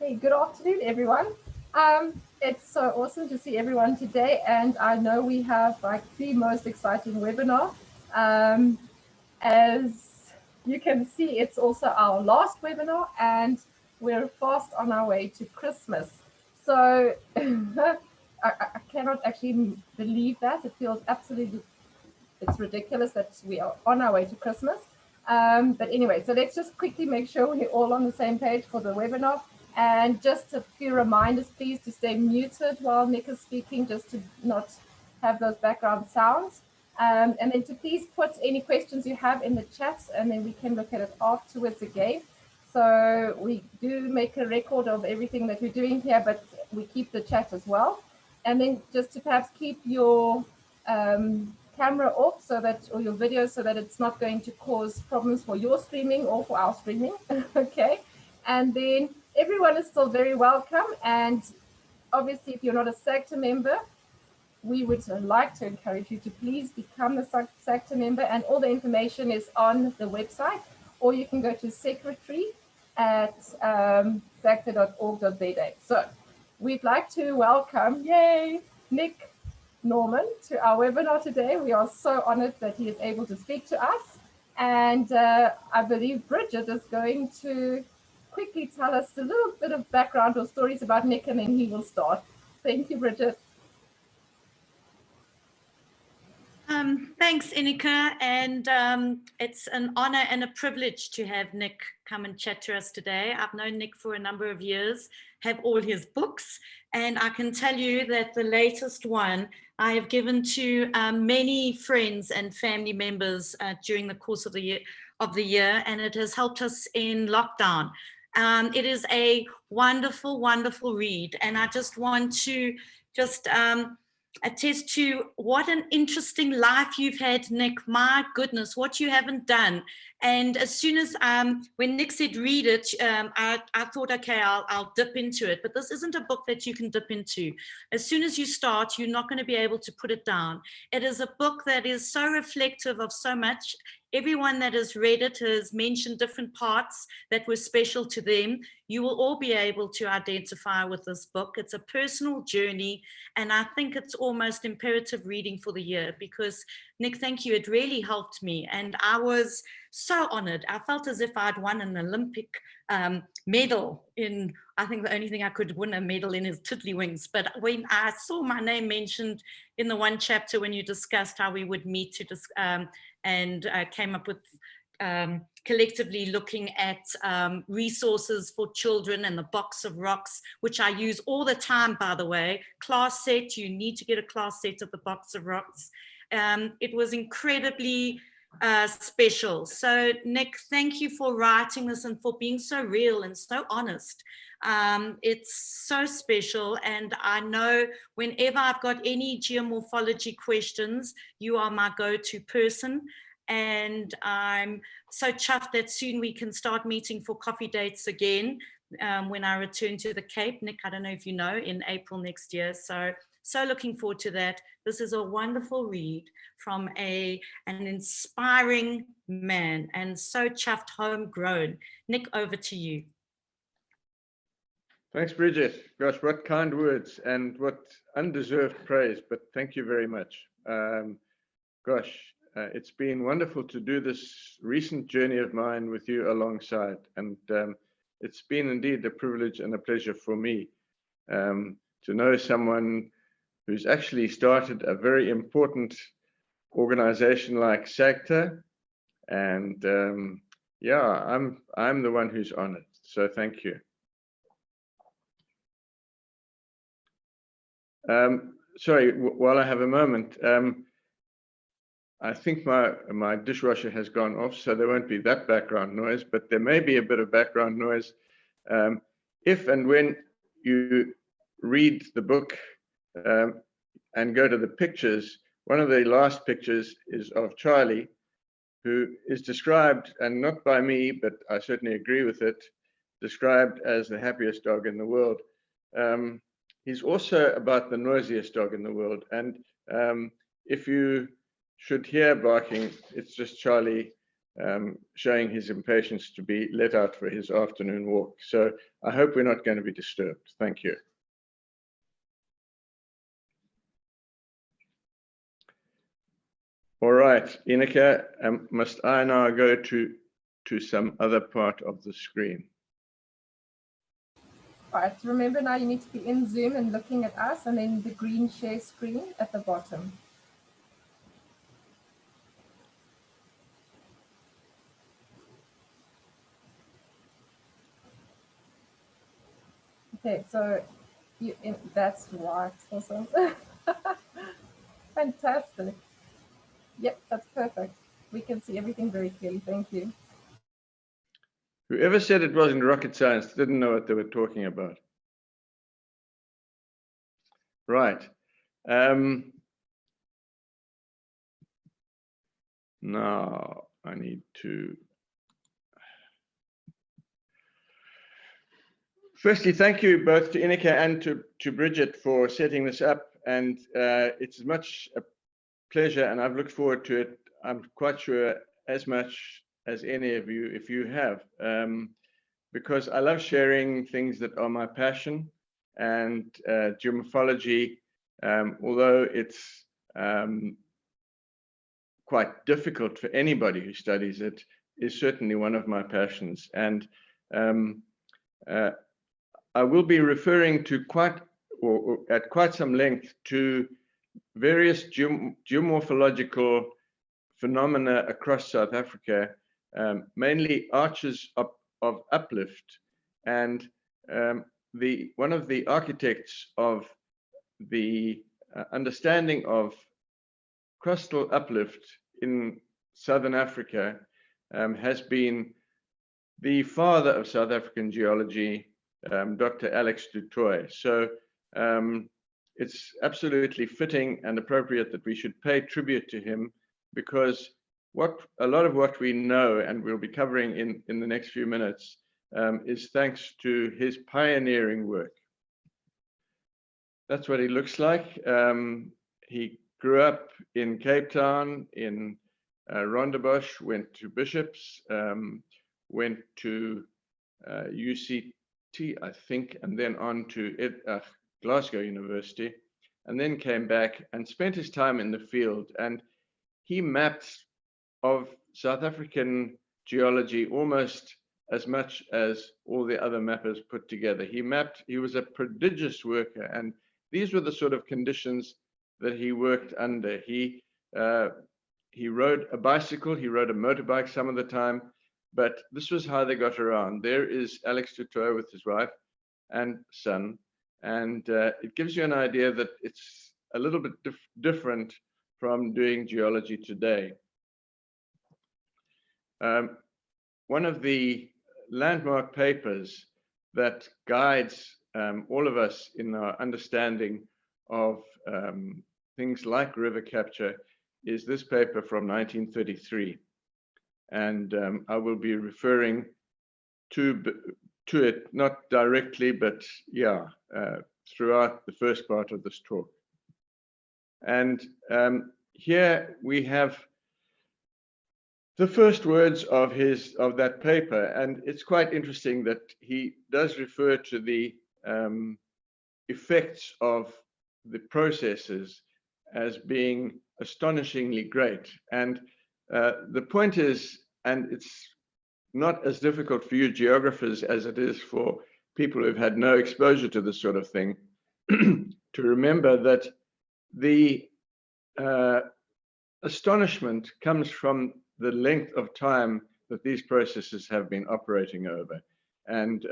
Hey, good afternoon, everyone. It's so awesome to see everyone today, and I know we have like the most exciting webinar. As you can see, it's also our last webinar, and we're fast on our way to Christmas. So I cannot actually believe that. It feels absolutely, it's ridiculous that we are on our way to Christmas. But anyway, so let's just quickly make sure we're all on the same page for the webinar. And just a few reminders, please, to stay muted while Nick is speaking, just to not have those background sounds. And then to please put any questions you have in the chat, and then we can look at it afterwards again. So we do make a record of everything that we're doing here, but we keep the chat as well. And then just to perhaps keep your camera off, so that, or your video, so that it's not going to cause problems for your streaming or for our streaming. Okay. And then everyone is still very welcome. And obviously, if you're not a SAGTA member, we would like to encourage you to please become a SAGTA member, and all the information is on the website, or you can go to secretary at sagta.org.za. So we'd like to welcome, yay, Nick Norman to our webinar today. We are so honored that he is able to speak to us. And I believe Bridget is going to quickly tell us a little bit of background or stories about Nick, and then he will start. Thank you, Bridget. Thanks, Inika, and it's an honor and a privilege to have Nick come and chat to us today. I've known Nick for a number of years, have all his books, and I can tell you that the latest one I have given to many friends and family members during the course of the year, and it has helped us in lockdown. It is a wonderful, wonderful read, and I just want to attest to what an interesting life you've had, Nick. My goodness, what you haven't done. And as soon as when Nick said read it, I thought, okay, I'll dip into it. But this isn't a book that you can dip into. As soon as you start, you're not going to be able to put it down. It is a book that is so reflective of so much. Everyone that has read it has mentioned different parts that were special to them. You will all be able to identify with this book. It's a personal journey, and I think it's almost imperative reading for the year, because, Nick, thank you. It really helped me, and I was so honored. I felt as if I'd won an Olympic medal in, I think the only thing I could win a medal in is tiddlywinks. But when I saw my name mentioned in the one chapter when you discussed how we would meet to and came up with collectively looking at resources for children and the box of rocks, which I use all the time, by the way. Class set, you need to get a class set of the box of rocks. It was incredibly special. So Nick, thank you for writing this and for being so real and so honest. It's so special, and I know whenever I've got any geomorphology questions, you are my go-to person. And I'm so chuffed that soon we can start meeting for coffee dates again when I return to the Cape. Nick, I don't know if you know, in April next year. So looking forward to that. This is a wonderful read from an inspiring man, and so chuffed, homegrown. Nick, over to you. Thanks, Bridget. Gosh, what kind words and what undeserved praise, but thank you very much. It's been wonderful to do this recent journey of mine with you alongside, and it's been indeed a privilege and a pleasure for me to know someone who's actually started a very important organization like SAGTA, and yeah, I'm the one who's honored, so thank you. Sorry, while I have a moment, I think my dishwasher has gone off, so there won't be that background noise, but there may be a bit of background noise. If and when you read the book and go to the pictures, one of the last pictures is of Charlie, who is described, and not by me, but I certainly agree with it, described as the happiest dog in the world. He's also about the noisiest dog in the world. And if you should hear barking, it's just Charlie showing his impatience to be let out for his afternoon walk. So I hope we're not going to be disturbed. Thank you. All right, Ineke, must I now go to some other part of the screen? All right, remember now you need to be in Zoom and looking at us, and then the green share screen at the bottom. Okay, so that's right. Awesome. Fantastic. Yep, that's perfect. We can see everything very clearly. Thank you. Whoever said it wasn't rocket science didn't know what they were talking about. Right. Now I need to. Firstly, thank you both to Ineke and to Bridget for setting this up. And it's much a pleasure, and I've looked forward to it. I'm quite sure as much as any of you, if you have, because I love sharing things that are my passion. And geomorphology, although it's quite difficult for anybody who studies it, is certainly one of my passions. And I will be referring to at quite some length to various geomorphological phenomena across South Africa, mainly arches of uplift. And one of the architects of the understanding of crustal uplift in Southern Africa has been the father of South African geology, Dr. Alex du Toit. So it's absolutely fitting and appropriate that we should pay tribute to him, because a lot of what we know, and we'll be covering in the next few minutes, is thanks to his pioneering work. That's what he looks like. He grew up in Cape Town, in Rondebosch, went to Bishops, went to UCT, I think, and then on to Glasgow University, and then came back and spent his time in the field. And he mapped of South African geology almost as much as all the other mappers put together. He was a prodigious worker, and these were the sort of conditions that he worked under. He rode a bicycle, he rode a motorbike some of the time, but this was how they got around. There is Alex du Toit with his wife and son, and it gives you an idea that it's a little bit different from doing geology today. One of the landmark papers that guides all of us in our understanding of things like river capture is this paper from 1933. And I will be referring to it, not directly, but yeah, throughout the first part of this talk. And here we have the first words of that paper, and it's quite interesting that he does refer to the effects of the processes as being astonishingly great. And the point is, and it's not as difficult for you geographers as it is for people who've had no exposure to this sort of thing, to remember that the astonishment comes from the length of time that these processes have been operating over. And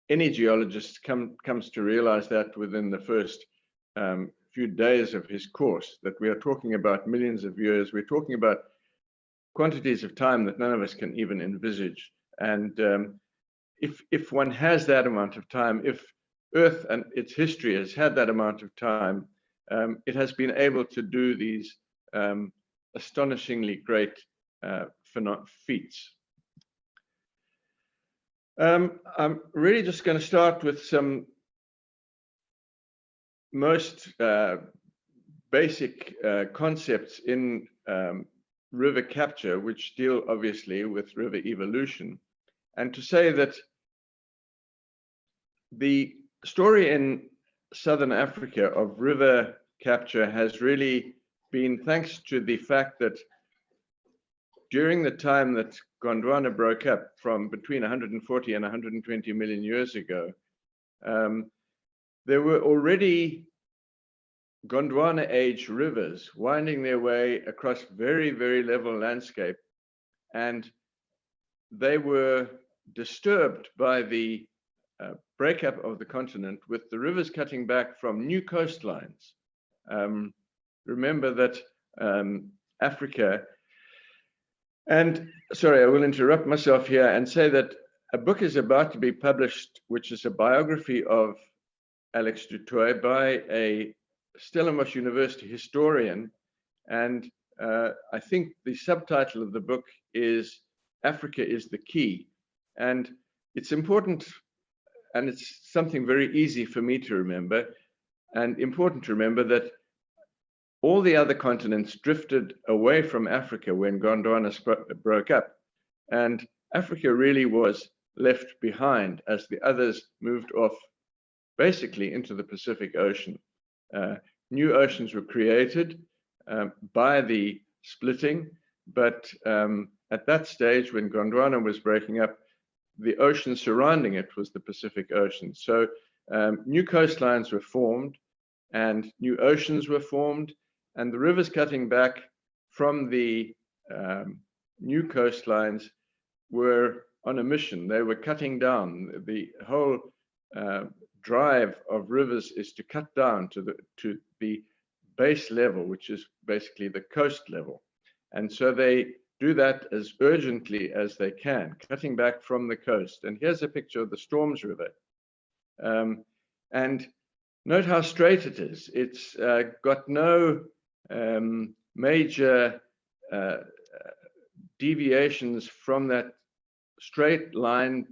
any geologist comes to realize that within the first few days of his course, that we are talking about millions of years. We're talking about quantities of time that none of us can even envisage. And if one has that amount of time, if Earth and its history has had that amount of time, it has been able to do these astonishingly great feats. I'm really just going to start with some most basic concepts in river capture, which deal obviously with river evolution, and to say that the story in Southern Africa of river capture has really been thanks to the fact that during the time that Gondwana broke up from between 140 and 120 million years ago, there were already Gondwana age rivers winding their way across very, very level landscape, and they were disturbed by the breakup of the continent, with the rivers cutting back from new coastlines. Remember that Africa, and sorry, I will interrupt myself here and say that a book is about to be published, which is a biography of Alex du Toit by a Stellenbosch University historian. And I think the subtitle of the book is Africa is the Key. And it's important, and it's something very easy for me to remember, and important to remember, that all the other continents drifted away from Africa when Gondwana broke up. And Africa really was left behind as the others moved off, basically into the Pacific Ocean. New oceans were created by the splitting, but at that stage, when Gondwana was breaking up, the ocean surrounding it was the Pacific Ocean. So new coastlines were formed and new oceans were formed, and the rivers cutting back from the new coastlines were on a mission. They were cutting down. The whole drive of rivers is to cut down to the base level, which is basically the coast level. And so they do that as urgently as they can, cutting back from the coast. And here's a picture of the Storms River. And note how straight it is. It's got no major deviations from that straight line,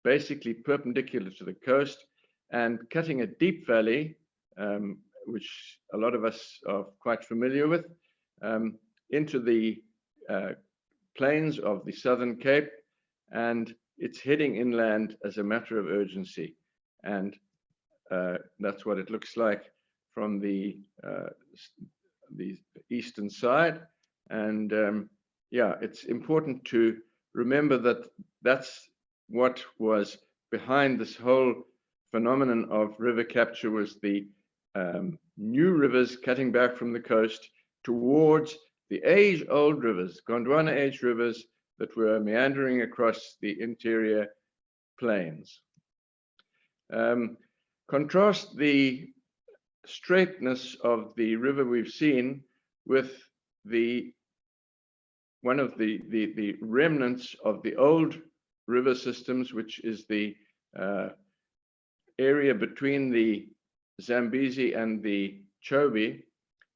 basically perpendicular to the coast, and cutting a deep valley, which a lot of us are quite familiar with, into the plains of the Southern Cape, and it's heading inland as a matter of urgency. And that's what it looks like from the eastern side. And yeah, it's important to remember that that's what was behind this whole phenomenon of river capture, was the new rivers cutting back from the coast towards the age-old rivers, Gondwana age rivers, that were meandering across the interior plains. Contrast the straightness of the river we've seen with one of the remnants of the old river systems, which is the area between the Zambezi and the Chobe.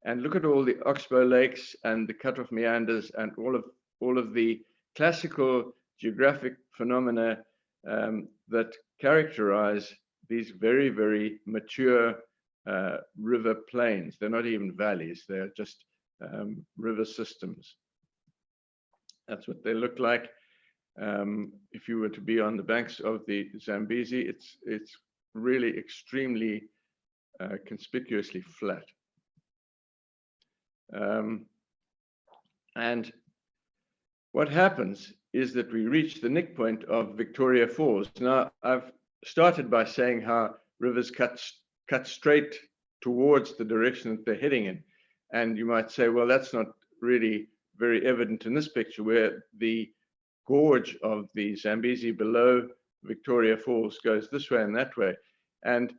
And look at all the oxbow lakes and the cut-off meanders and all of the classical geographic phenomena that characterize these very, very mature river plains. They're not even valleys, they're just river systems. That's what they look like. If you were to be on the banks of the Zambezi, it's really extremely conspicuously flat. And what happens is that we reach the nick point of Victoria Falls. Now, I've started by saying how rivers cut straight towards the direction that they're heading in. And you might say, well, that's not really very evident in this picture, where the gorge of the Zambezi below Victoria Falls goes this way and that way. And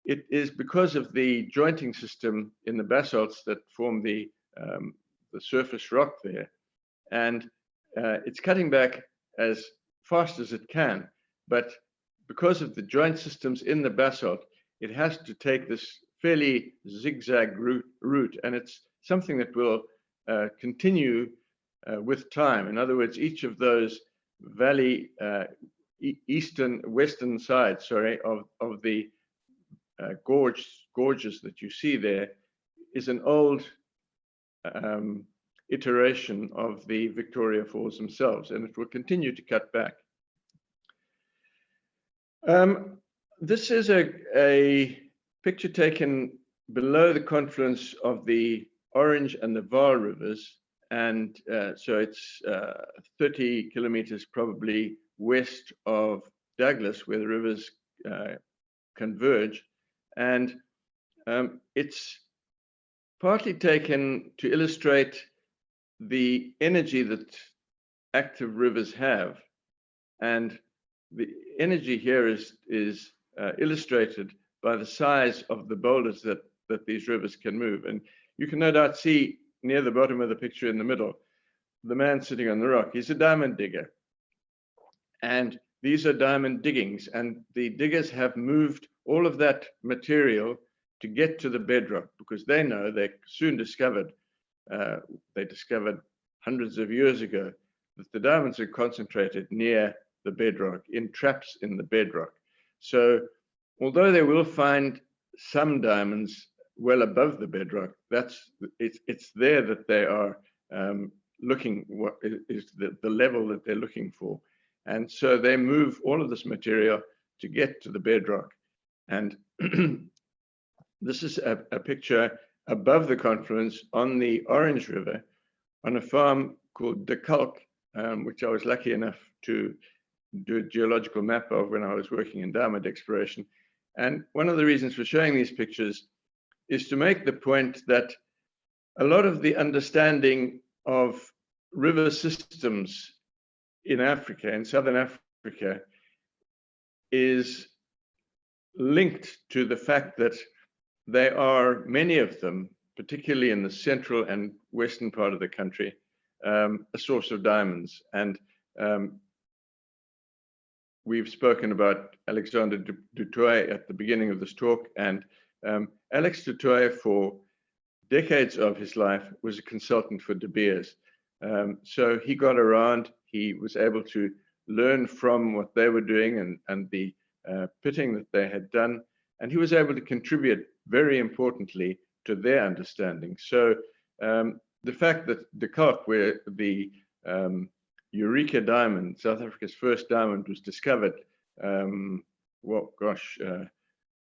it is because of the jointing system in the basalts that form the surface rock there. And it's cutting back as fast as it can, but because of the joint systems in the basalt, it has to take this fairly zigzag route, and it's something that will continue with time. In other words, each of those valley western sides, of the gorges that you see there is an old iteration of the Victoria Falls themselves, and it will continue to cut back. This is a picture taken below the confluence of the Orange and the Vaal rivers, and so it's 30 kilometers probably west of Douglas, where the rivers converge, and it's partly taken to illustrate the energy that active rivers have, and the energy here is illustrated by the size of the boulders that these rivers can move. And you can no doubt see near the bottom of the picture in the middle, the man sitting on the rock. He's a diamond digger, and these are diamond diggings, and the diggers have moved all of that material to get to the bedrock, because they know they soon discovered, they discovered hundreds of years ago, that the diamonds are concentrated near the bedrock, in traps in the bedrock. So although they will find some diamonds well above the bedrock, it's there that they are looking, what is the level that they're looking for. And so they move all of this material to get to the bedrock. And this is a picture above the confluence on the Orange River on a farm called De Kalk, which I was lucky enough to do a geological map of when I was working in diamond exploration. And one of the reasons for showing these pictures is to make the point that a lot of the understanding of river systems in Africa, in Southern Africa, is linked to the fact that there are many of them, particularly in the central and western part of the country, a source of diamonds. And we've spoken about Alexander du Toit at the beginning of this talk, and Alex du Toit, for decades of his life, was a consultant for De Beers. So he got around, he was able to learn from what they were doing and the pitting that they had done, and he was able to contribute very importantly to their understanding. So the fact that De Kalk, where the Eureka diamond, South Africa's first diamond, was discovered, well, gosh,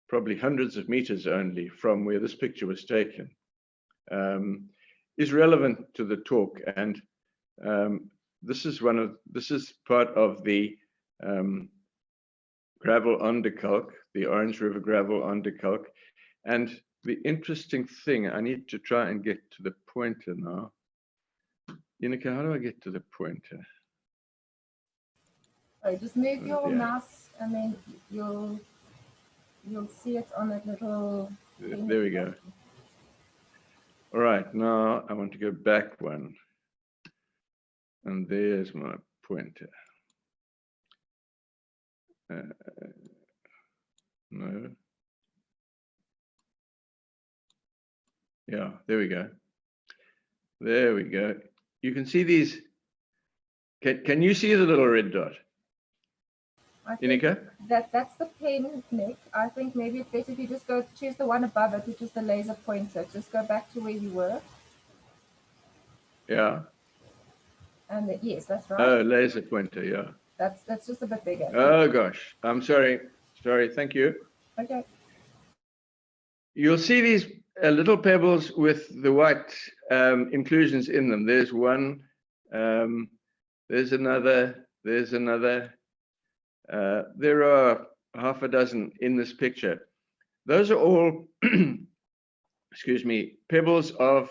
probably hundreds of meters only from where this picture was taken, is relevant to the talk. And this is part of the gravel on De Kalk, the Orange River gravel on De Kalk. And the interesting thing, I need to try and get to the pointer now. Ineke, how do I get to the pointer? So just move your mouse, and then you'll see it on that little thing. There we go. All right, now I want to go back one. And there's my pointer. No. Yeah, there we go. There we go. You can see these. Can you see the little red dot? Ineke? That's the pen, Nick. I think maybe it's better if you just go choose the one above it, which is the laser pointer. Just go back to where you were. Yeah. And yes, that's right. Oh, laser pointer, yeah. That's just a bit bigger. Oh gosh, I'm sorry. Sorry, thank you. Okay. You'll see these little pebbles with the white inclusions in them. There's one, there's another, there's another. There are half a dozen in this picture. Those are all, excuse me, pebbles of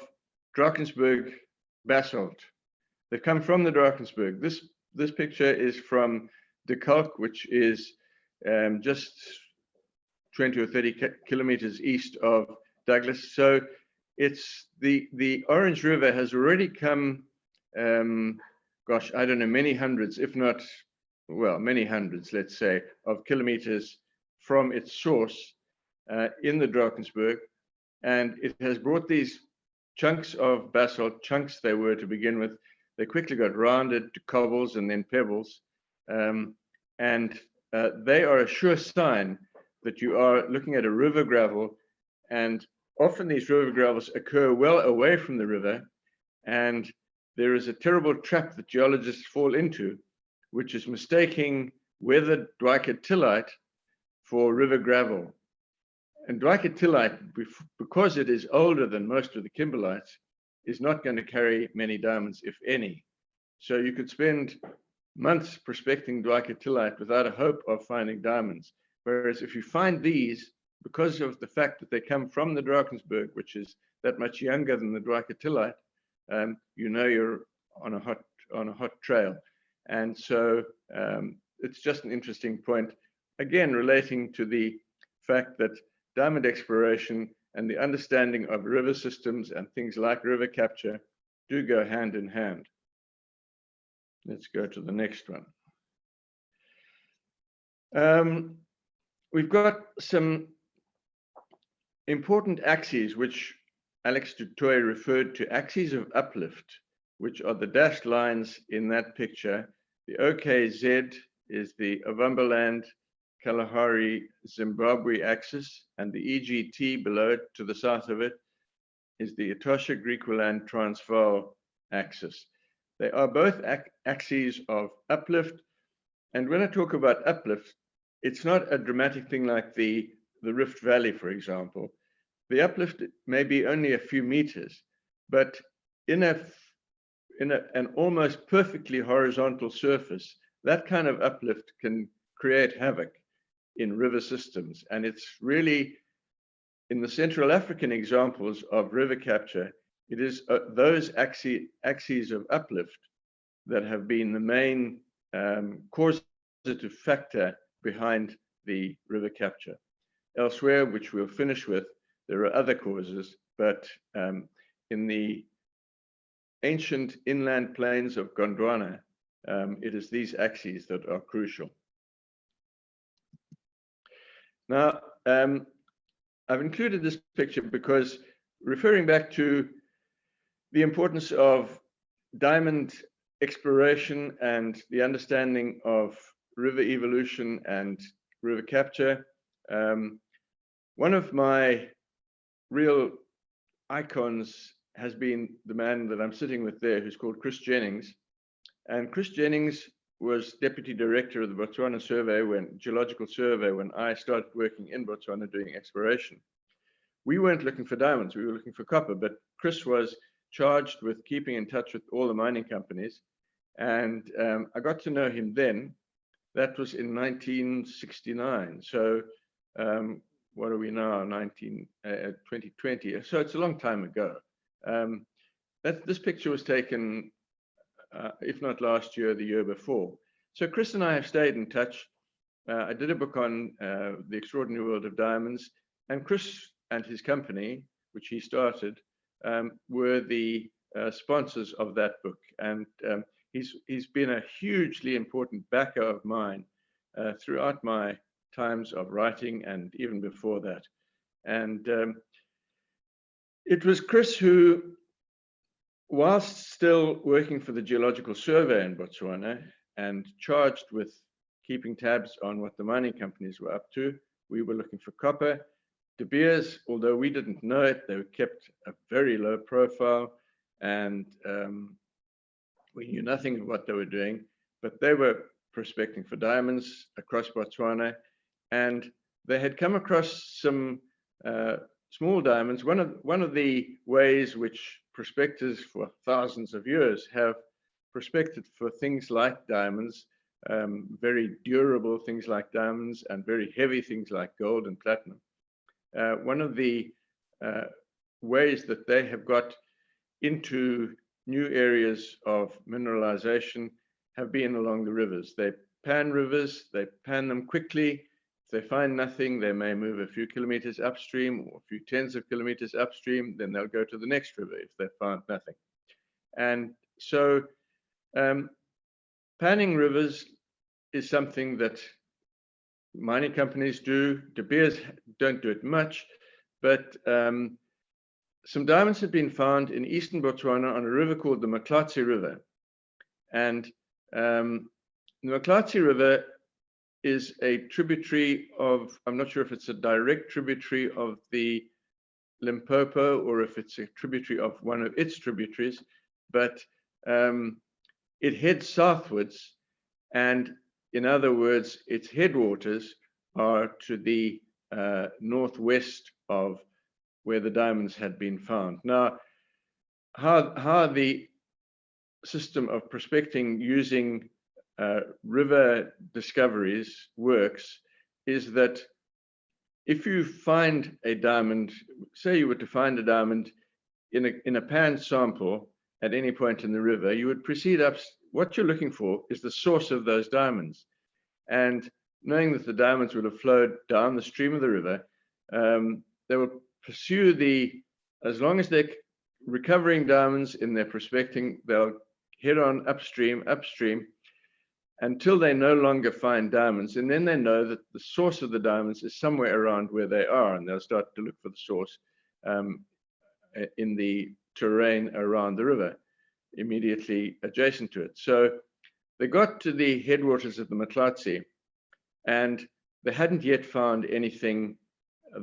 Drachensburg Basalt. They come from the Drachensburg. This picture is from De Kalk, which is just 20 or 30 kilometers east of Douglas. So it's the Orange River has already come, gosh, I don't know, many hundreds, if not, well, many hundreds, let's say, of kilometers from its source in the Drachensburg. And it has brought these chunks of basalt, chunks they were to begin with. They quickly got rounded to cobbles and then pebbles. And they are a sure sign that you are looking at a river gravel. And often these river gravels occur well away from the river. And there is a terrible trap that geologists fall into, which is mistaking weathered dwiketillite for river gravel. And dwiketillite, because it is older than most of the kimberlites, is not going to carry many diamonds, if any. So you could spend months prospecting dwiketillite without a hope of finding diamonds. Whereas if you find these, because of the fact that they come from the Drachensburg, which is that much younger than the dwiketillite, you know you're on a hot trail. And so it's just an interesting point, again, relating to the fact that diamond exploration and the understanding of river systems and things like river capture do go hand in hand. Let's go to the next one. We've got some important axes, which Alex Dutoy referred to, axes of uplift, which are the dashed lines in that picture. The OKZ is the Ovumbaland Kalahari Zimbabwe axis, and the EGT below it to the south of it is the Etosha Griqualand Transvaal axis. They are both axes of uplift. And when I talk about uplift, it's not a dramatic thing like the Rift Valley, for example. The uplift may be only a few meters, but in an almost perfectly horizontal surface, that kind of uplift can create havoc in river systems. And it's really, in the Central African examples of river capture, it is those axes of uplift that have been the main causative factor behind the river capture. Elsewhere, which we'll finish with, there are other causes, but in the ancient inland plains of Gondwana, it is these axes that are crucial. Now, I've included this picture because, referring back to the importance of diamond exploration and the understanding of river evolution and river capture, one of my real icons has been the man that I'm sitting with there, who's called Chris Jennings. And Chris Jennings was deputy director of the Botswana Geological Survey when I started working in Botswana doing exploration. We weren't looking for diamonds, we were looking for copper, but Chris was charged with keeping in touch with all the mining companies. And I got to know him then. That was in 1969. So what are we now, 2020? So it's a long time ago. This picture was taken, if not last year, the year before. So Chris and I have stayed in touch. I did a book on the extraordinary world of diamonds, and Chris and his company, which he started, were the sponsors of that book. And he's been a hugely important backer of mine throughout my times of writing and even before that. And it was Chris who, whilst still working for the Geological Survey in Botswana and charged with keeping tabs on what the mining companies were up to, we were looking for copper. De Beers, although we didn't know it, they kept a very low profile, and we knew nothing of what they were doing, but they were prospecting for diamonds across Botswana, and they had come across some small diamonds. One of the ways which prospectors for thousands of years have prospected for things like diamonds, very durable things like diamonds, and very heavy things like gold and platinum. One of the ways that they have got into new areas of mineralization have been along the rivers. They pan rivers, they pan them quickly. If they find nothing, they may move a few kilometers upstream or a few tens of kilometers upstream, then they'll go to the next river if they find nothing. And so panning rivers is something that mining companies do. De Beers don't do it much, but some diamonds have been found in eastern Botswana on a river called the Mcclatchy River. And the Mcclatchy River is a tributary of, I'm not sure if it's a direct tributary of the Limpopo or if it's a tributary of one of its tributaries, but it heads southwards, and in other words, its headwaters are to the northwest of where the diamonds had been found. Now, how the system of prospecting using river discoveries works is that if you find a diamond, say you were to find a diamond in a pan sample at any point in the river, you would proceed up. What you're looking for is the source of those diamonds. And knowing that the diamonds would have flowed down the stream of the river, they will pursue as long as they're recovering diamonds in their prospecting, they'll head on upstream, until they no longer find diamonds. And then they know that the source of the diamonds is somewhere around where they are, and they'll start to look for the source in the terrain around the river, immediately adjacent to it. So they got to the headwaters of the Mcclatchy, and they hadn't yet found anything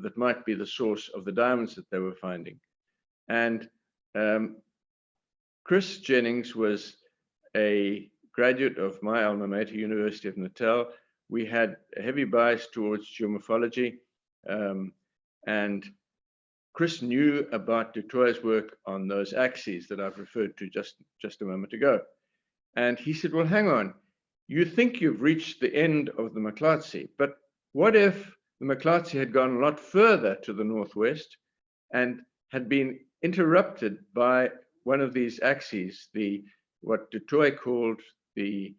that might be the source of the diamonds that they were finding. And Chris Jennings was a graduate of my alma mater, University of Natal. We had a heavy bias towards geomorphology, and Chris knew about du Toit's work on those axes that I've referred to just a moment ago. And he said, well, hang on, you think you've reached the end of the Mcclatchy, but what if the Mcclatchy had gone a lot further to the northwest and had been interrupted by one of these axes, what du Toit called the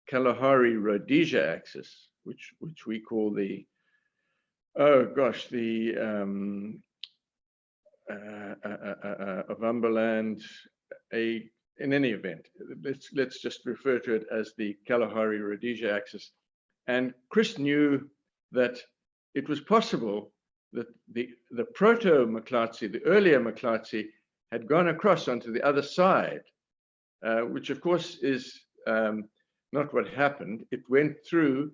Kalahari-Rhodesia axis, which we call the Ovumberland. In any event, let's just refer to it as the Kalahari-Rhodesia axis. And Chris knew that it was possible that the proto-Mcclatchy, the earlier Mcclatchy, had gone across onto the other side, which of course is not what happened. It went through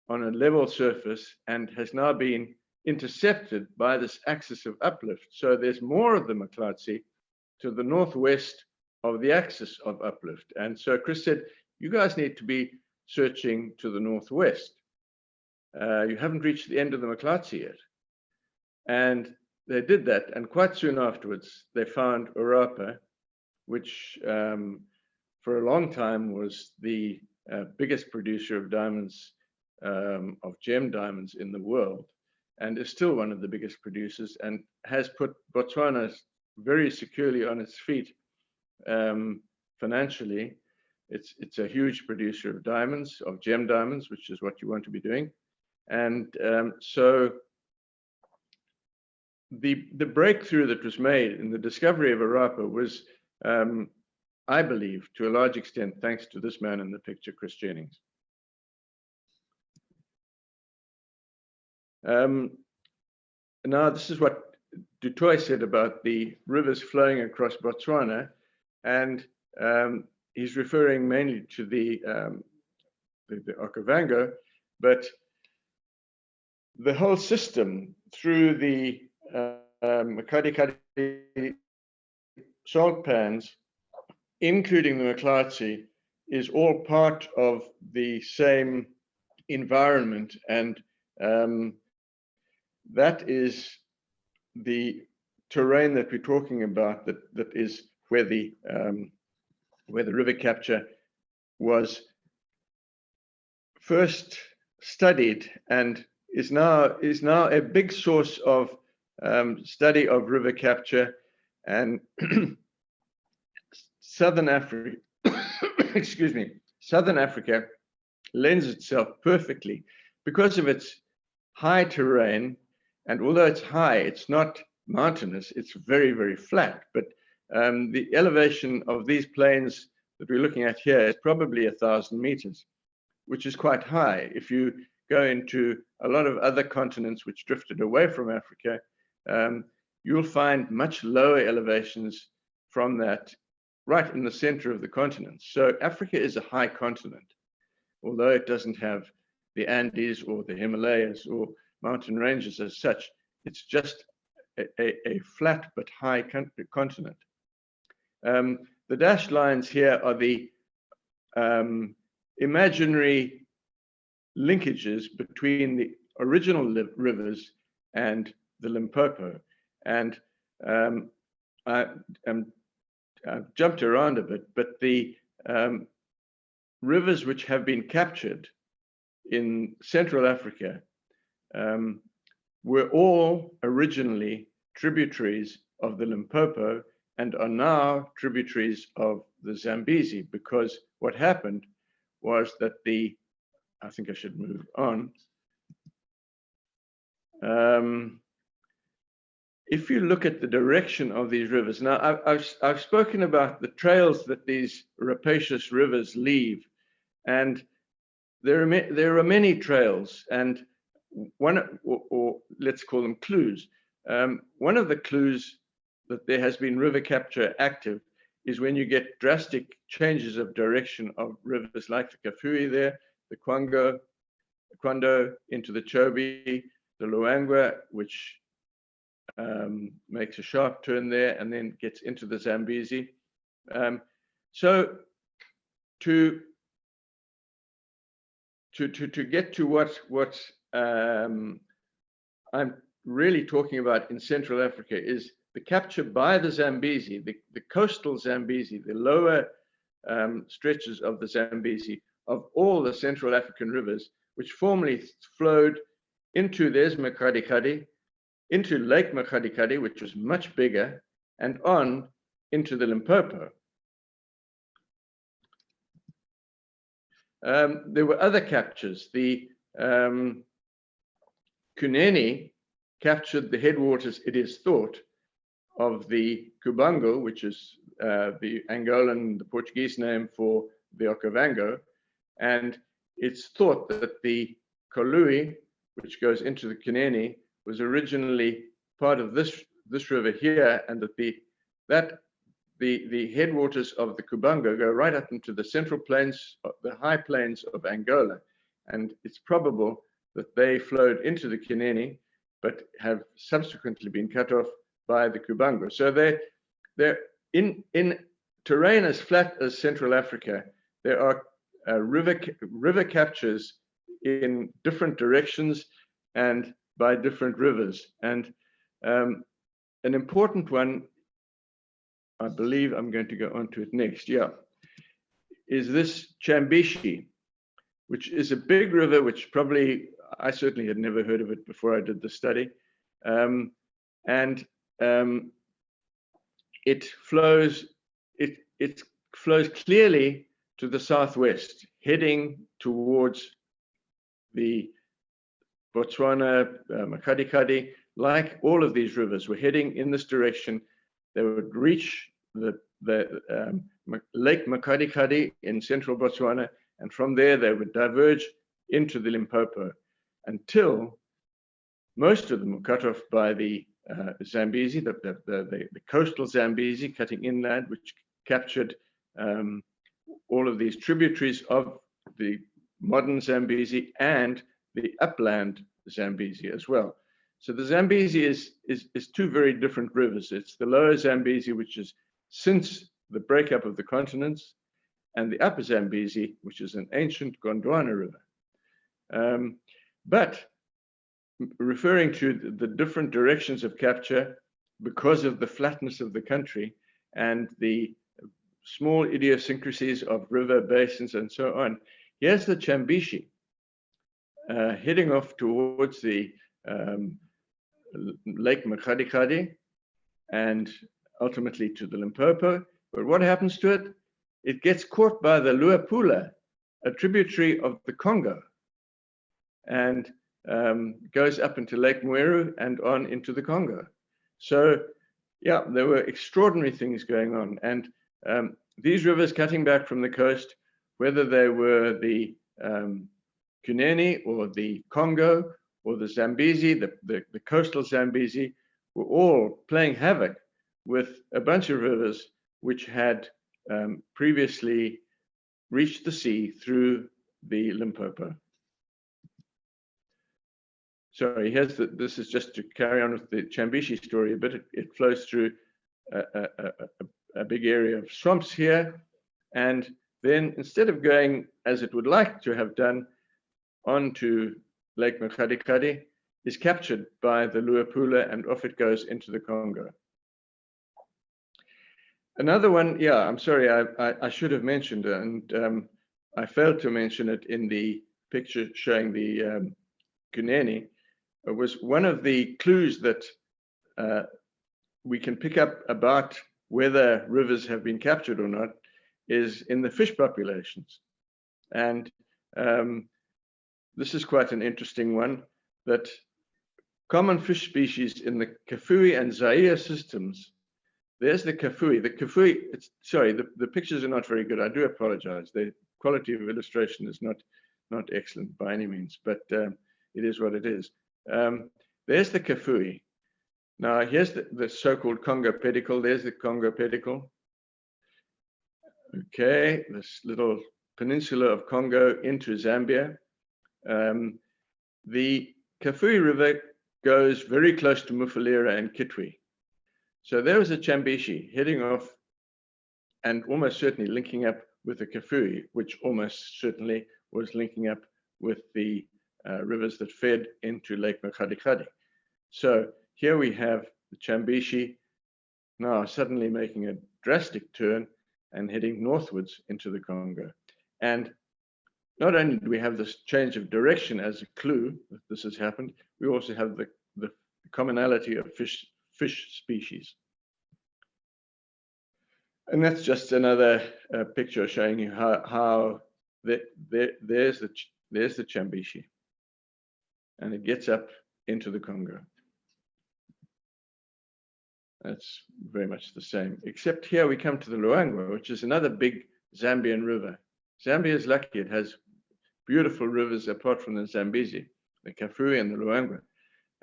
on a level surface and has now been intercepted by this axis of uplift. So there's more of the Mcclatchy to the northwest of the axis of uplift. And so Chris said, you guys need to be searching to the northwest. You haven't reached the end of the Mcclatchy yet. And they did that, and quite soon afterwards, they found Orapa, which for a long time was the biggest producer of diamonds, of gem diamonds in the world, and is still one of the biggest producers, and has put Botswana very securely on its feet financially. It's a huge producer of diamonds, of gem diamonds, which is what you want to be doing. And so the breakthrough that was made in the discovery of Orapa was, I believe, to a large extent, thanks to this man in the picture, Chris Jennings. Now, this is what du Toit said about the rivers flowing across Botswana, and he's referring mainly to the Okavango, but the whole system through the Makati salt pans, including the Mcclatchy, is all part of the same environment, and that is the terrain that we're talking about, that is where the river capture was first studied, and is now a big source of study of river capture. And Southern Africa, excuse me, Southern Africa lends itself perfectly because of its high terrain. And although it's high, it's not mountainous, it's very, very flat. But the elevation of these plains that we're looking at here is probably 1,000 meters, which is quite high. If you go into a lot of other continents which drifted away from Africa, you'll find much lower elevations from that right in the center of the continent. So Africa is a high continent, although it doesn't have the Andes or the Himalayas or mountain ranges as such. It's just a flat but high continent. the dashed lines here are the imaginary linkages between the original rivers and the Limpopo. And I've jumped around a bit, but the rivers which have been captured in Central Africa were all originally tributaries of the Limpopo and are now tributaries of the Zambezi, because what happened was that I think I should move on. If you look at the direction of these rivers, now I've spoken about the trails that these rapacious rivers leave, and there are many trails, and one, or let's call them clues. One of the clues that there has been river capture active is when you get drastic changes of direction of rivers like the Kafui there, the Kwando into the Chobe, the Luangwa, which makes a sharp turn there and then gets into the Zambezi. So to get to what I'm really talking about in Central Africa is the capture by the Zambezi, the coastal Zambezi, the lower stretches of the Zambezi of all the Central African rivers, which formerly flowed into, there's Mcclatchy, into Lake Mcclatchy, which was much bigger, and on into the Limpopo. There were other captures. The Kunene captured the headwaters, it is thought, of the Kubango, which is the Angolan, the Portuguese name for the Okavango. And it's thought that the Kolui, which goes into the Kunene, was originally part of this river here, and that the headwaters of the Kubango go right up into the central plains, the high plains of Angola. And it's probable that they flowed into the Kunene, but have subsequently been cut off by the Kubango. So they're in terrain as flat as Central Africa. There are river captures in different directions and by different rivers. And an important one, I believe I'm going to go on to it next, is this Chambishi, which is a big river, which probably, I certainly had never heard of it before I did the study. It flows clearly to the southwest, heading towards the Botswana, Mcclatchy, like all of these rivers were heading in this direction. They would reach the Lake Mcclatchy in central Botswana, and from there they would diverge into the Limpopo until most of them were cut off by the Zambezi, the coastal Zambezi cutting inland, which captured all of these tributaries of the modern Zambezi and the upland Zambezi as well. So the Zambezi is two very different rivers. It's the lower Zambezi, which is since the breakup of the continents, and the upper Zambezi, which is an ancient Gondwana river. But referring to the different directions of capture because of the flatness of the country and the small idiosyncrasies of river basins and so on, here's the Chambishi heading off towards the Lake Mcclatchy and ultimately to the Limpopo. But what happens to it? It gets caught by the Luapula, a tributary of the Congo, and goes up into Lake Mweru and on into the Congo. So yeah, there were extraordinary things going on. And these rivers cutting back from the coast, whether they were the Kunene or the Congo or the Zambezi, the coastal Zambezi, were all playing havoc with a bunch of rivers which had previously reached the sea through the Limpopo. Sorry, this is just to carry on with the Chambishi story a bit. It flows through a a big area of swamps here. And then instead of going, as it would like to have done, onto Lake Mcclatchy, is captured by the Luapula, and off it goes into the Congo. Another one, yeah, I'm sorry, I should have mentioned, and I failed to mention it in the picture showing the Kunene. It was one of the clues that we can pick up about whether rivers have been captured or not is in the fish populations. And this is quite an interesting one, that common fish species in the Kafue and Zaire systems. There's the Kafue. The Kafue, sorry, the pictures are not very good. I do apologize. The quality of illustration is not excellent by any means, but it is what it is. There's the Kafue. Now here's the so-called Congo pedicle. There's the Congo pedicle. Okay, this little peninsula of Congo into Zambia. The Kafue River goes very close to Mufulira and Kitwe. So there was a Chambishi heading off and almost certainly linking up with the Kafue, which almost certainly was linking up with the rivers that fed into Lake Mcclatchy. So here we have the Chambishi now suddenly making a drastic turn and heading northwards into the Congo. And not only do we have this change of direction as a clue that this has happened, we also have the commonality of fish species. And that's just another picture showing you how there's the Chambishi, and it gets up into the Congo. That's very much the same, except here we come to the Luangwa, which is another big Zambian river. Zambia is lucky; it has beautiful rivers apart from the Zambezi, the Kafue and the Luangwa.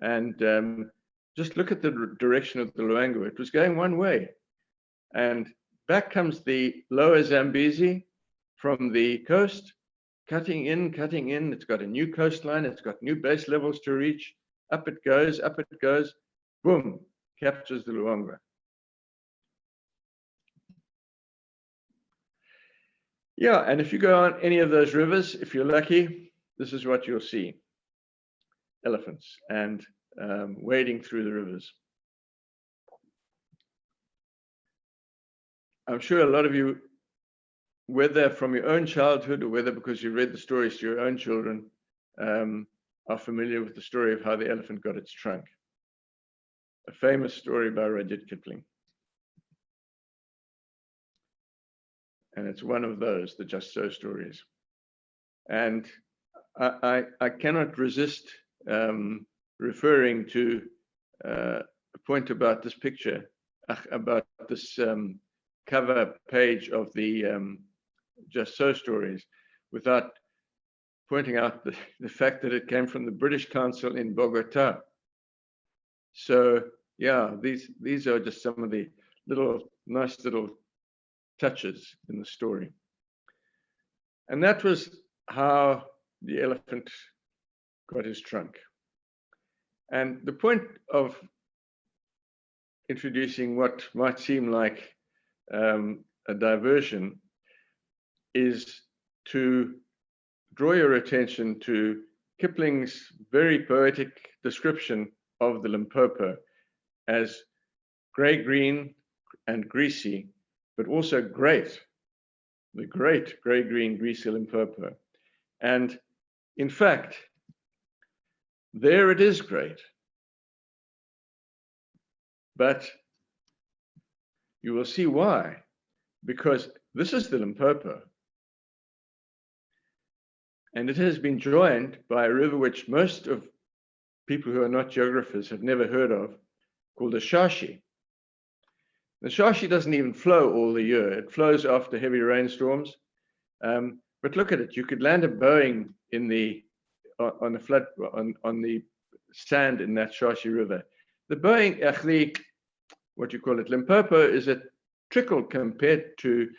And just look at the direction of the Luangwa. It was going one way, and back comes the lower Zambezi from the coast, cutting in. It's got a new coastline. It's got new base levels to reach. Up it goes, boom, captures the Luangwa. Yeah, and if you go on any of those rivers, if you're lucky, this is what you'll see. Elephants and wading through the rivers. I'm sure a lot of you, whether from your own childhood or whether because you read the stories to your own children, are familiar with the story of how the elephant got its trunk. A famous story by Rudyard Kipling. And it's one of those, the Just So stories. And I cannot resist referring to a point about this picture, about this cover page of the Just So stories, without pointing out the fact that it came from the British Council in Bogota. So yeah, these are just some of the nice little touches in the story. And that was how the elephant got his trunk. And the point of introducing what might seem like a diversion is to draw your attention to Kipling's very poetic description of the Limpopo as gray-green and greasy, but also great, the great gray-green greasy Limpopo. And in fact, there it is great. But you will see why, because this is the Limpopo. And it has been joined by a river which most of people who are not geographers have never heard of, called the Shashi. The Shashi doesn't even flow all the year. It flows after heavy rainstorms. But look at it. You could land a Boeing on the sand in that Shashi River. The Boeing, actually, what you call it, Limpopo, is a trickle compared to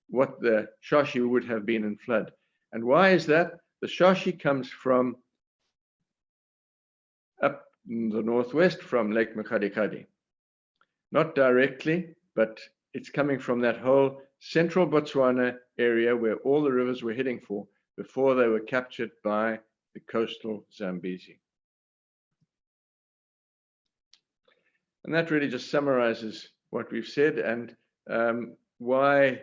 what the Shashi would have been in flood. And why is that? The Shashi comes from up in the northwest from Lake Mcclatchy. Not directly, but it's coming from that whole central Botswana area where all the rivers were heading for before they were captured by the coastal Zambezi. And that really just summarizes what we've said and why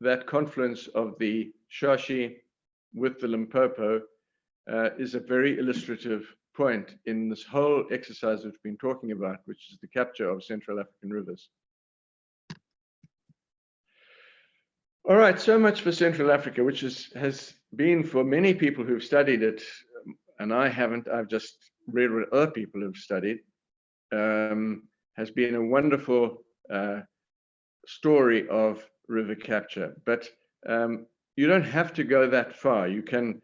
that confluence of the Shashi with the Limpopo is a very illustrative point in this whole exercise we've been talking about, which is the capture of Central African rivers. All right, so much for Central Africa, which has been for many people who've studied it, and I haven't, I've just read what other people have studied, has been a wonderful story of river capture. But you don't have to go that far. You can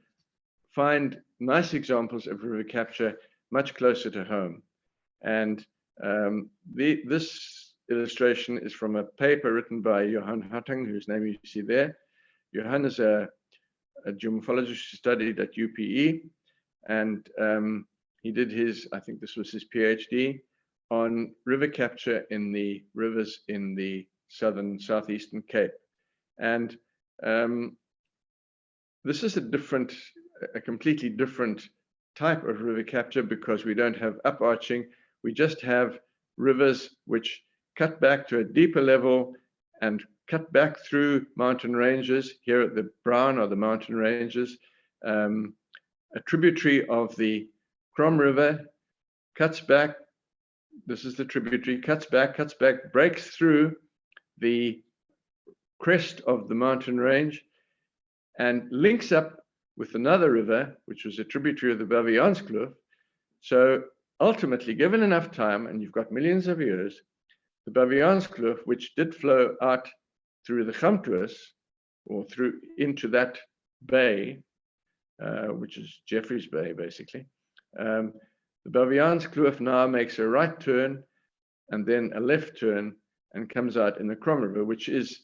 find nice examples of river capture much closer to home. And this illustration is from a paper written by Johan Hartung, whose name you see there. Johan is a geomorphologist who studied at UPE, and he did his, I think this was his PhD, on river capture in the rivers in the southeastern Cape. And this is a completely different type of river capture because we don't have uparching. We just have rivers which cut back to a deeper level and cut back through mountain ranges. Here at the brown are the mountain ranges. A tributary of the Kharif River cuts back. This is the tributary, cuts back, breaks through the crest of the mountain range and links up with another river, which was a tributary of the Baviaanskloof. So ultimately, given enough time, and you've got millions of years, the Baviaanskloof, which did flow out through the Gamtoos, or through into that bay, which is Jeffreys Bay, basically. The Baviaanskloof now makes a right turn and then a left turn and comes out in the Kharif River, which is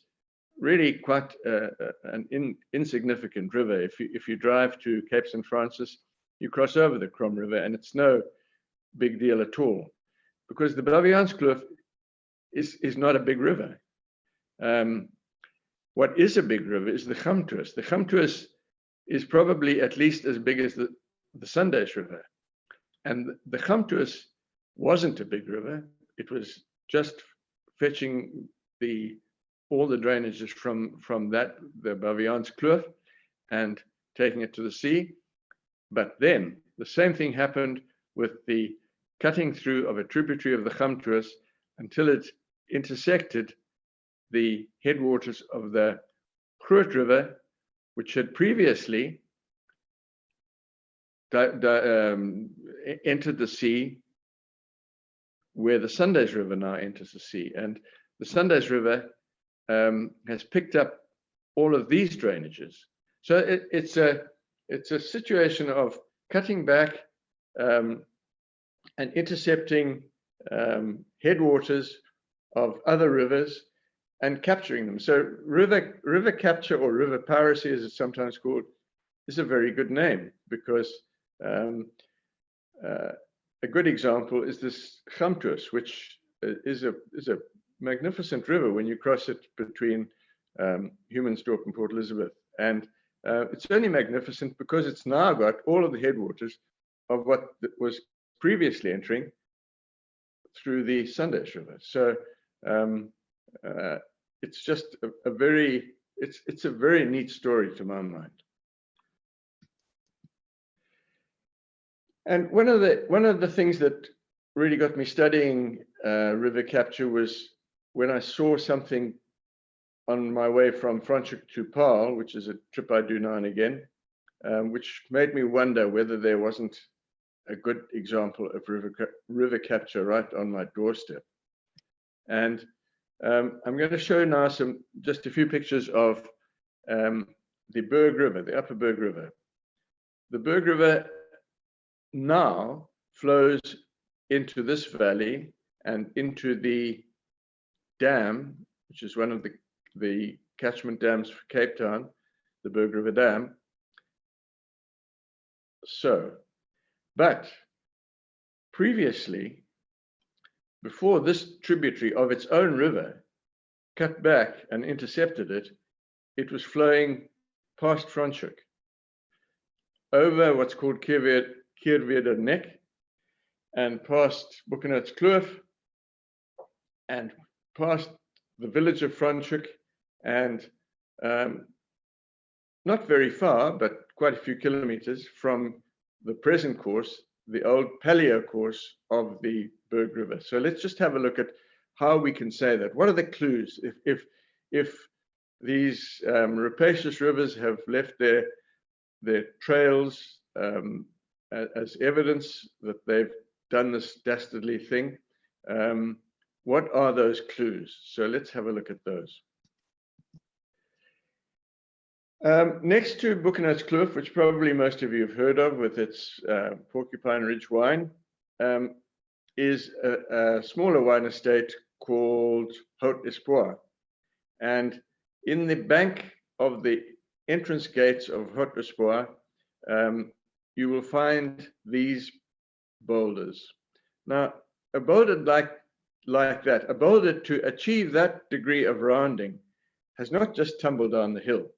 really quite an insignificant river. If you drive to Cape St. Francis, you cross over the Kharif River, and it's no big deal at all, because the Baviaanskloof is not a big river. What is a big river is the Gamtoos. The Gamtoos is probably at least as big as the Sundays River. And the Gamtoos wasn't a big river. It was just fetching all the drainages from the Baviaanskloof and taking it to the sea. But then the same thing happened with the cutting through of a tributary of the Gamtoos until it intersected the headwaters of the Groot River, which had previously entered the sea, where the Sundays River now enters the sea. And the Sundays River has picked up all of these drainages. So it's a situation of cutting back and intercepting headwaters of other rivers and capturing them. So river capture, or river piracy as it's sometimes called, is a very good name, because a good example is this Gamtoos, which is a magnificent river when you cross it between Humansdorp and Port Elizabeth. And it's only magnificent because it's now got all of the headwaters of what was previously entering through the Sundays River. So it's just a very neat story to my mind. And one of the things that really got me studying river capture was when I saw something on my way from Franschhoek to Paarl, which is a trip I do now and again, which made me wonder whether there wasn't a good example of river capture right on my doorstep. And I'm going to show now just a few pictures of the Burg River, the Upper Burg River. The Burg River now flows into this valley and into the dam, which is one of the catchment dams for Cape Town, the Burg River Dam. So, but previously, before this tributary of its own river cut back and intercepted it, it was flowing past Franschhoek, over what's called Kharif Neck, and past Kloof, and past the village of Franschhoek, and not very far, but quite a few kilometers from the present course, the old paleo course of the Burg River. So let's just have a look at how we can say that. What are the clues? If these rapacious rivers have left their trails as evidence that they've done this dastardly thing, what are those clues? So let's have a look at those. Next to Kloof, which probably most of you have heard of with its Porcupine Ridge wine, is a smaller wine estate called Haut Espoir. And in the bank of the entrance gates of Haut Espoir, you will find these boulders. Now, a boulder like that, a boulder to achieve that degree of rounding has not just tumbled down the hill.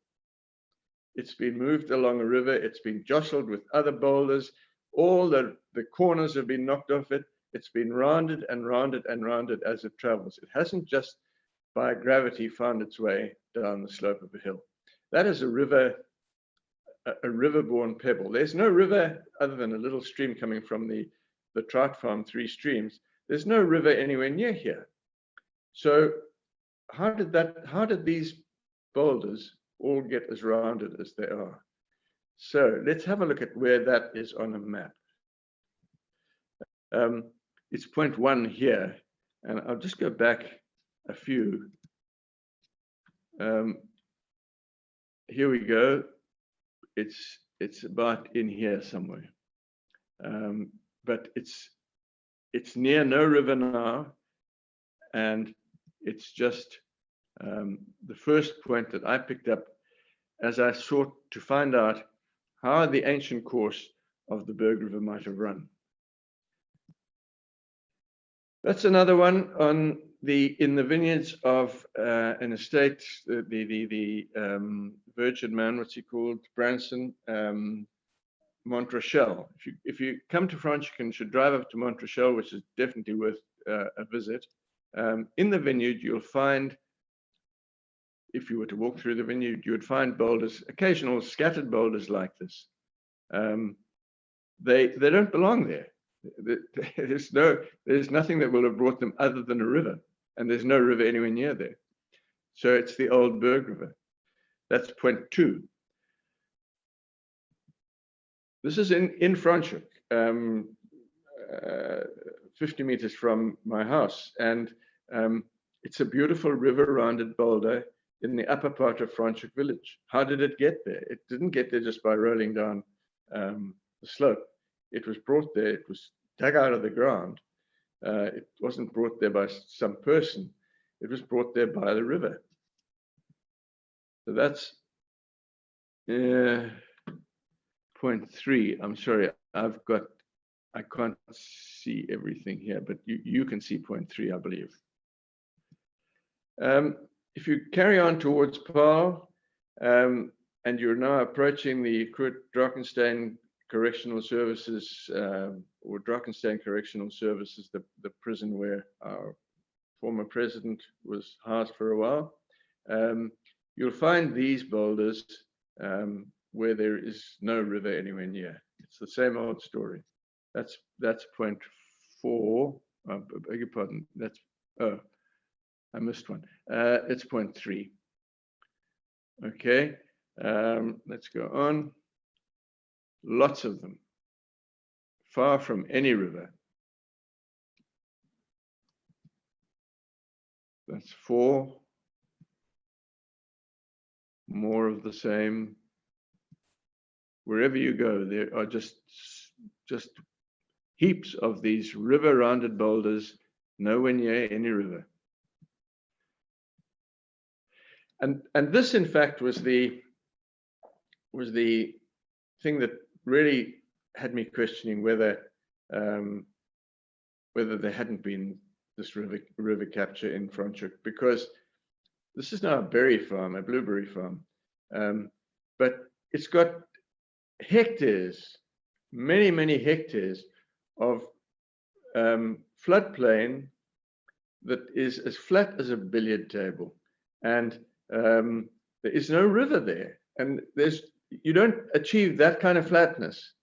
It's been moved along a river, it's been jostled with other boulders, all the corners have been knocked off it, it's been rounded and rounded and rounded as it travels. It hasn't just by gravity found its way down the slope of a hill. That is a river-borne pebble. There's no river other than a little stream coming from the trout farm, 3 streams. There's no river anywhere near here. So how did these boulders all get as rounded as they are? So let's have a look at where that is on a map. It's point 1 here, and I'll just go back a few. Here we go. It's about in here somewhere, but it's near no river now, and it's just the first point that I picked up as I sought to find out how the ancient course of the Burg River might have run. That's another one on in the vineyards of an estate, the Virgin man, what's he called, Branson, Montrachel. If you come to Franschhoek and should drive up to Montrachel, which is definitely worth a visit, in the vineyard you'll find, if you were to walk through the vineyard, you would find boulders, occasional scattered boulders like this. They don't belong there. There's nothing that will have brought them other than a river, and there's no river anywhere near there. So it's the old Burg River. That's point 2. This is in Franschhoek, 50 meters from my house, and it's a beautiful river-rounded boulder in the upper part of Franschhoek village. How did it get there? It didn't get there just by rolling down the slope. It was brought there, it was dug out of the ground. It wasn't brought there by some person. It was brought there by the river. So that's point 3. I'm sorry, I can't see everything here, but you can see point 3, I believe. If you carry on towards Paarl, and you're now approaching the Drachenstein Correctional Services, or Drachenstein Correctional Services, the prison where our former president was housed for a while, you'll find these boulders where there is no river anywhere near. It's the same old story. That's point 4. I beg your pardon. I missed one. It's point 3. Okay, let's go on. Lots of them, far from any river. That's 4. More of the same. Wherever you go, there are just heaps of these river-rounded boulders, nowhere near any river. And this, in fact, was the thing that really had me questioning whether there hadn't been this river capture in Franschhoek, because this is now a berry farm, a blueberry farm, but it's got hectares, many hectares of floodplain that is as flat as a billiard table, and there is no river there, and you don't achieve that kind of flatness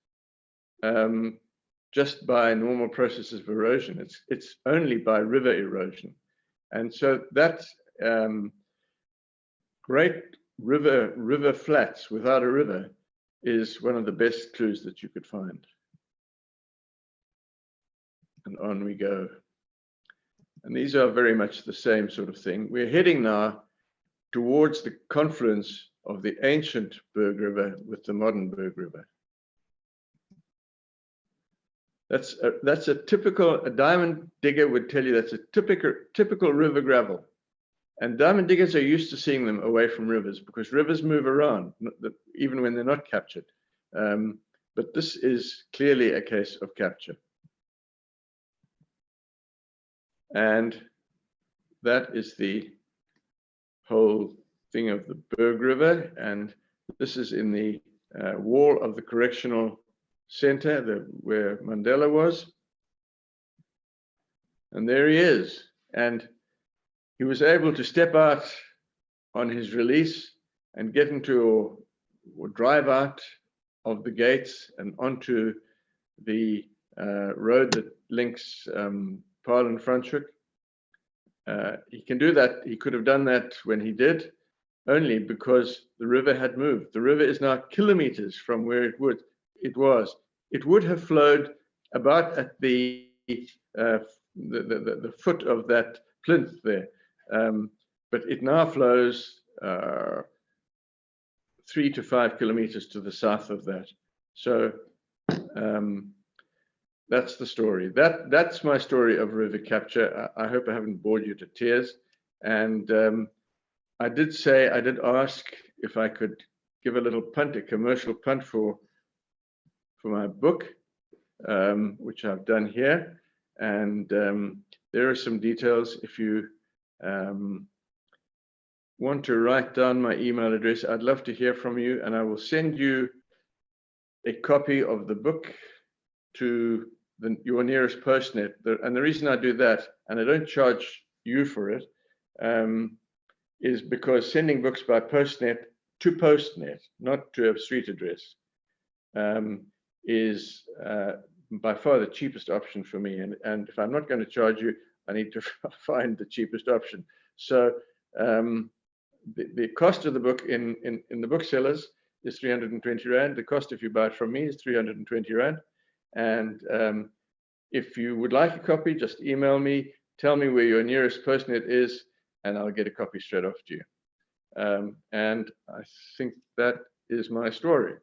just by normal processes of erosion. It's only by river erosion, and so that great river flats without a river is one of the best clues that you could find. And on we go. And these are very much the same sort of thing. We're heading now towards the confluence of the ancient Burg River with the modern Burg River. That's a typical, a diamond digger would tell you that's a typical river gravel. And diamond diggers are used to seeing them away from rivers because rivers move around, even when they're not captured. But this is clearly a case of capture. And that is the whole thing of the Burg River. And this is in the wall of the correctional center where Mandela was. And there he is. And he was able to step out on his release and get into or drive out of the gates and onto the road that links Paarl and Franschhoek. He can do that. He could have done that when he did, only because the river had moved. The river is now kilometers from where it was. It would have flowed about at the foot of that plinth there, but it now flows 3 to 5 kilometers to the south of that. So that's the story. That's my story of river capture. I hope I haven't bored you to tears. And I did ask if I could give a little punt, a commercial punt for my book, which I've done here. And there are some details. If you want to write down my email address, I'd love to hear from you, and I will send you a copy of the book to your nearest postnet. And the reason I do that, and I don't charge you for it, is because sending books by postnet to postnet, not to a street address, is by far the cheapest option for me. And if I'm not going to charge you, I need to find the cheapest option. So the cost of the book in the booksellers is 320 Rand. The cost if you buy it from me is 320 Rand. And if you would like a copy, just email me, tell me where your nearest postnet is, and I'll get a copy straight off to you. And I think that is my story.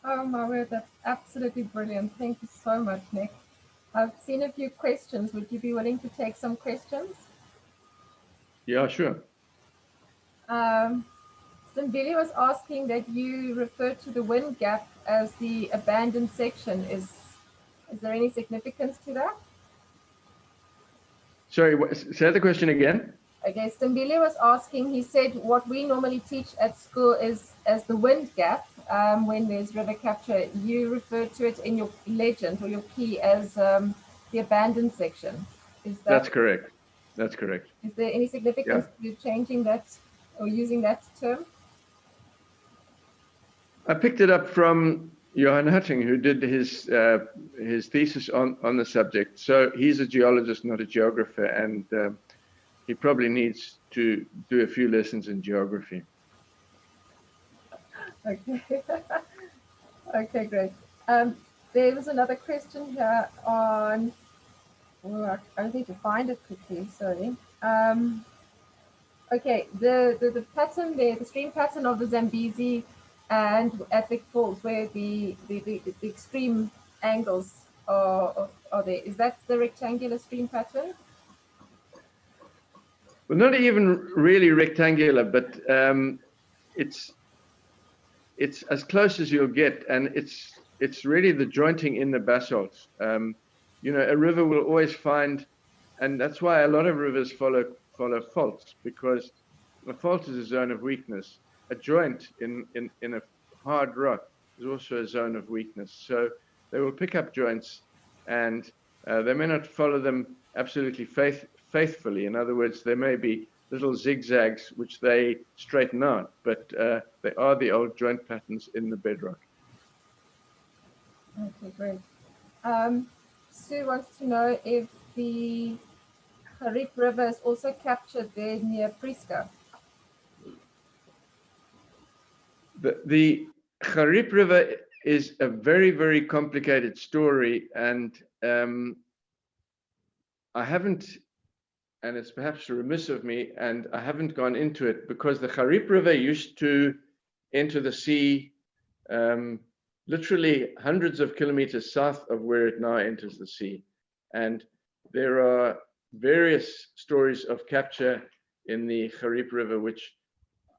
Oh my word, that's absolutely brilliant. Thank you so much, Nick. I've seen a few questions. Would you be willing to take some questions? Yeah, sure. Stimbili was asking that you refer to the wind gap as the abandoned section. Is there any significance to that? Sorry, say the question again. Okay, Stimbili was asking, he said what we normally teach at school is as the wind gap when there's river capture. You refer to it in your legend or your key as the abandoned section. That's correct. That's correct. Is there any significance to you changing that or using that term? I picked it up from Johan Hutting, who did his thesis on the subject. So he's a geologist, not a geographer, and he probably needs to do a few lessons in geography. Okay. Okay, great. There was another question here on, I need to find it quickly, sorry. Okay, the pattern there, the stream pattern of the Zambezi and at Vic Falls, where the extreme angles are there. Is that the rectangular stream pattern? Well, not even really rectangular, but it's as close as you'll get, and it's really the jointing in the basalt. You know, a river will always find, and that's why a lot of rivers follow follow faults, because a fault is a zone of weakness. A joint in a hard rock is also a zone of weakness. So they will pick up joints, and they may not follow them absolutely faithfully. In other words, there may be little zigzags which they straighten out, but they are the old joint patterns in the bedrock. Okay, great. Sue wants to know if the Kharif River is also captured there near Priska. The Kharif River is a very, very complicated story, and I haven't, and it's perhaps remiss of me, and I haven't gone into it, because the Kharif River used to enter the sea literally hundreds of kilometers south of where it now enters the sea. And there are various stories of capture in the Kharif River, which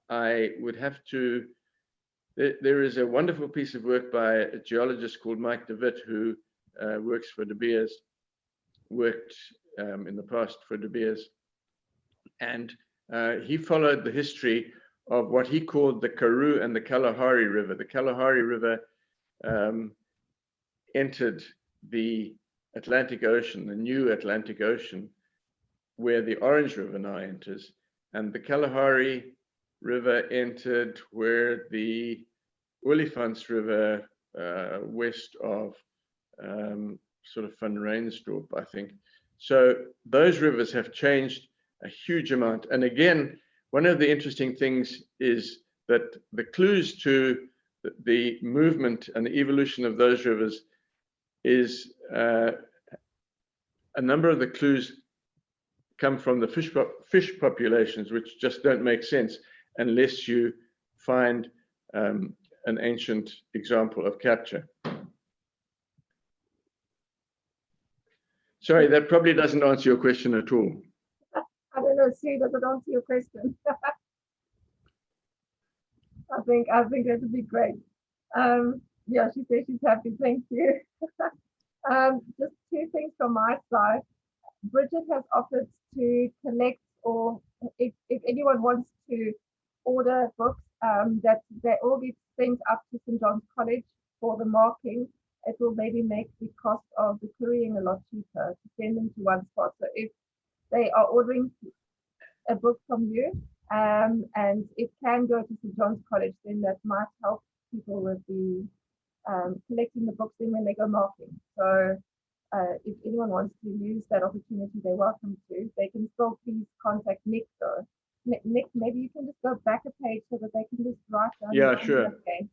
I would have to, there is a wonderful piece of work by a geologist called Mike DeWitt, who works for De Beers, worked in the past for De Beers. And he followed the history of what he called the Karoo and the Kalahari River. The Kalahari River entered the Atlantic Ocean, the new Atlantic Ocean, where the Orange River now enters. And the Kalahari River entered where the Olifants River, west of sort of Van Reinsdorp, I think. So those rivers have changed a huge amount. And again, one of the interesting things is that the clues to the movement and the evolution of those rivers is a number of the clues come from the fish populations, which just don't make sense unless you find an ancient example of capture. Sorry, that probably doesn't answer your question at all. I don't know, Sue, does it answer your question? I think that would be great. Yeah, she says she's happy. Thank you. Just two things from my side. Bridget has offered to collect, or if anyone wants to order books, that they all get sent up to St. John's College for the marking. It will maybe make the cost of the couriering a lot cheaper to send them to one spot. So if they are ordering a book from you, and it can go to St. John's College, then that might help people with the collecting the books then when they go marking. So if anyone wants to use that opportunity, they're welcome to. They can still please contact Nick though. Nick, maybe you can just go back a page so that they can just write down. Yeah, sure. Okay.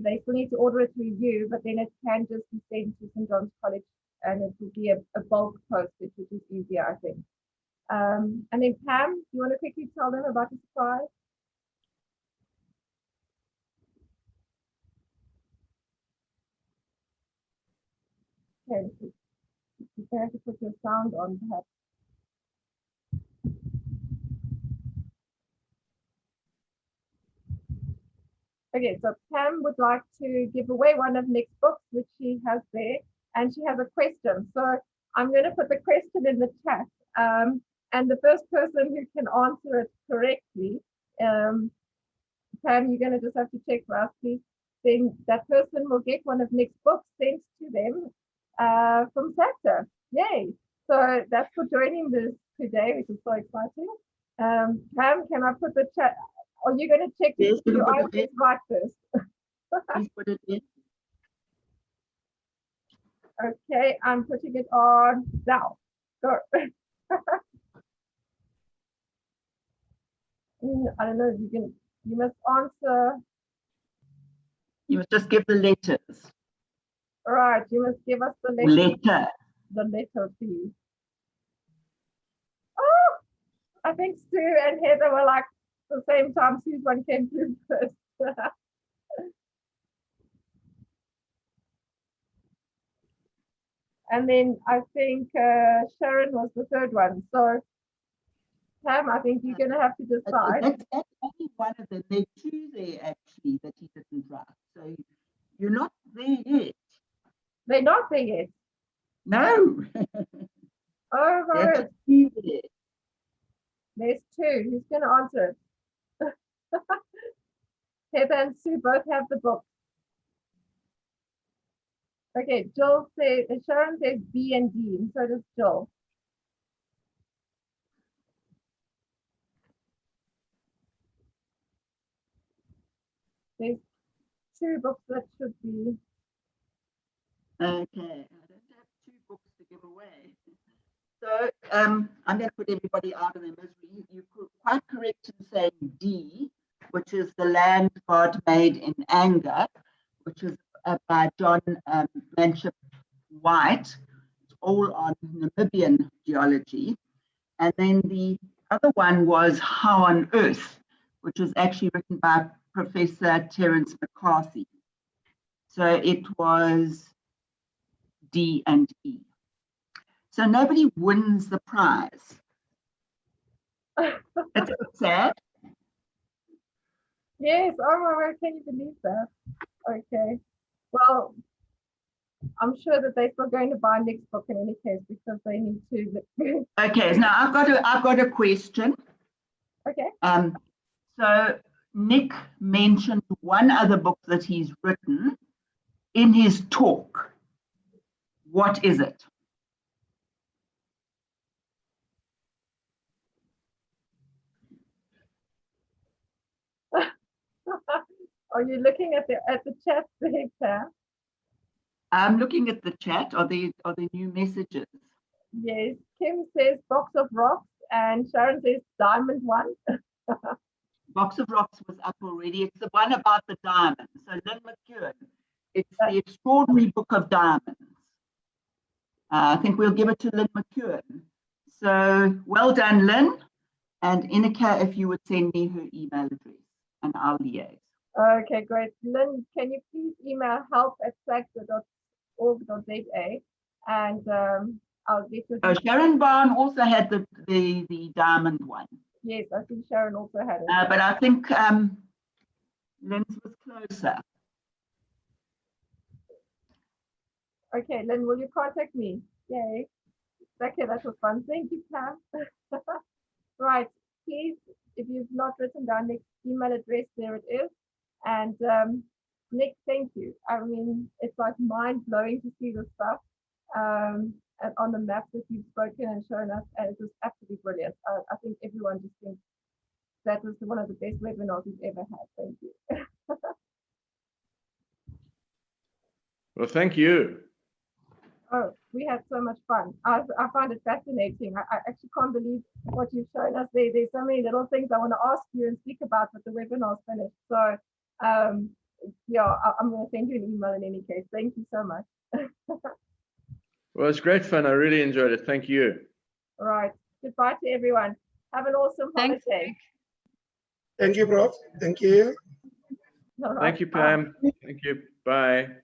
They still need to order it through you, but then it can just be sent to St. John's College, and it will be a bulk postage, which is easier, I think. And then Pam, do you want to quickly tell them about the surprise? Okay, you have to put your sound on, perhaps. Okay, so Pam would like to give away one of Nick's books, which she has there, and she has a question. So I'm going to put the question in the chat, and the first person who can answer it correctly, Pam, you're going to just have to check for us, please. Then that person will get one of Nick's books sent to them from SAGTA. Yay! So that's for joining this today, which is so exciting. Pam, can I put the chat? Are you going to check if your answer is right first? Please put it in. Okay, I'm putting it on now. Go. I don't know if you can. You must answer. You must just give the letters. All right, you must give us the letter. The letter, please. Oh, I think Stu and Heather were like the same time. Sue's one came through first. And then I think Sharon was the third one. So Pam, I think you're going to have to decide. That's only one of them. There are two there actually that he didn't write. So you're not there yet. They're not there yet. No. Oh, right. There's two there. There's two. Who's going to answer it? Heather and Sue both have the book. Okay, Jill says, Sharon says B and D, and so does Jill. There's two books that should be. Okay, I don't have two books to give away. So I'm going to put everybody out of their misery. You're quite correct in saying D, which is The Land God Made in Anger, which is by John Manship White. It's all on Namibian geology. And then the other one was How on Earth, which was actually written by Professor Terence McCarthy. So it was D and E. So nobody wins the prize. It's a bit sad. Yes, oh my word, can you believe that? Okay, well, I'm sure that they're still going to buy Nick's book in any case because they need to. Okay, now I've got a question. Okay. So Nick mentioned one other book that he's written in his talk. What is it? Are you looking at the chat there, Claire? I'm looking at the chat. Are there new messages? Yes. Kim says Box of Rocks and Sharon says Diamond One. Box of Rocks was up already. It's the one about the diamonds. So Lynn McEwen. It's the Extraordinary Book of Diamonds. I think we'll give it to Lynn McEwen. So well done, Lynn. And Inika, if you would send me her email address and I'll liaise. Okay, great. Lynn, can you please email help@sagta.org.za and I'll get you. Oh, Sharon Barn also had the diamond one. Yes, I think Sharon also had it. But I think Lynn's was closer. Okay, Lynn, will you contact me? Yay. Okay, that was fun. Thank you, Pam. Right, please, if you've not written down Nick's email address, there it is. And Nick, thank you. I mean, it's like mind-blowing to see this stuff and on the maps that you've spoken and shown us, and it was absolutely brilliant. I think everyone just thinks that was one of the best webinars we've ever had. Thank you. Well, thank you. Oh, we had so much fun. I find it fascinating. I actually can't believe what you've shown us there. There's so many little things I want to ask you and speak about, but the webinar's finished. So, yeah, I'm going to send you an email in any case. Thank you so much. Well, it's great fun. I really enjoyed it. Thank you. All right. Goodbye to everyone. Have an awesome holiday. Thank you, Prof. Thank you. All right. Thank you, Pam. Thank you. Bye.